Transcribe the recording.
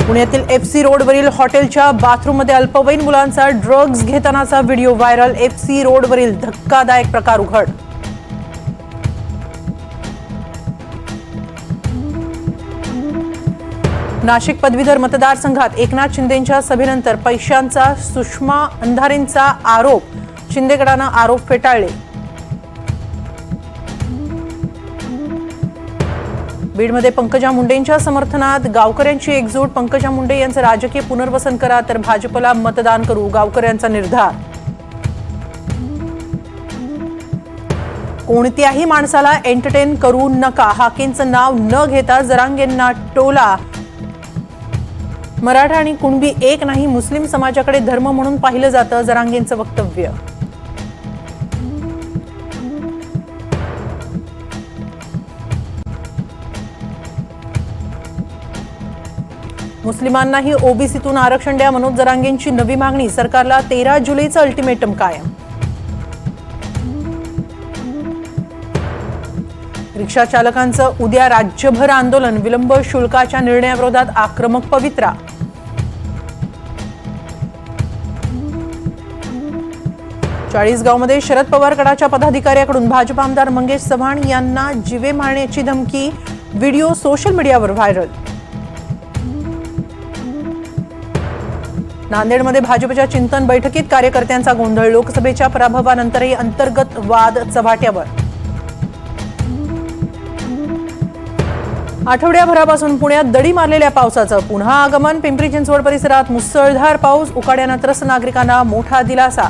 पुण्यातील FC रोडवरील हॉटेलच्या बाथरूममध्ये अल्पवयीन मुलांचा ड्रग्ज घेतानाचा व्हिडिओ व्हायरल। FC रोडवरील धक्कादायक प्रकार उघड। नाशिक पदवीधर मतदारसंघात एकनाथ शिंदेंच्या सभेनंतर पैशांचा सुषमा अंधारेंचा आरोप। शिंदे गटाने आरोप फेटाळले। बीडमध्ये पंकजा मुंडेंच्या समर्थनात गावकऱ्यांची एकजूट। पंकजा मुंडे यांचे राजकीय पुनर्वसन करा तर भाजपला मतदान करू, गावकऱ्यांचा निर्धार। कोणत्याही माणसाला एंटरटेन करू नका, हाकेंचं नाव न घेता जरांगेंना टोला। मराठा आणि कुणबी एक नाही, मुस्लिम समाजाकडे धर्म म्हणून पाहिलं जातं, जरांगेंचं वक्तव्य। मुस्लिमांनाही ओबीसीतून आरक्षण द्या, मनोज जरांगेंची नवी मागणी। सरकारला 13 जुलैचं अल्टिमेटम कायम। रिक्षा चालकांचं उद्या राज्यभर आंदोलन। विलंब शुल्काच्या निर्णयाविरोधात आक्रमक पवित्रा। चाळीसगावमध्ये शरद पवार गटाच्या पदाधिकाऱ्याकडून भाजप आमदार मंगेश चव्हाण यांना जीवे मारण्याची धमकी। व्हिडिओ सोशल मीडियावर व्हायरल। नांदेडमध्ये भाजपच्या चिंतन बैठकीत कार्यकर्त्यांचा गोंधळ। लोकसभेच्या पराभवानंतरही अंतर्गत वाद चव्हाट्यावर। आठवड्याभरापासून पुण्यात दडी मारलेल्या पावसाचं पुन्हा आगमन। पिंपरी चिंचवड परिसरात मुसळधार पाऊस, उकाड्यानं त्रस्त नागरिकांना मोठा दिलासा।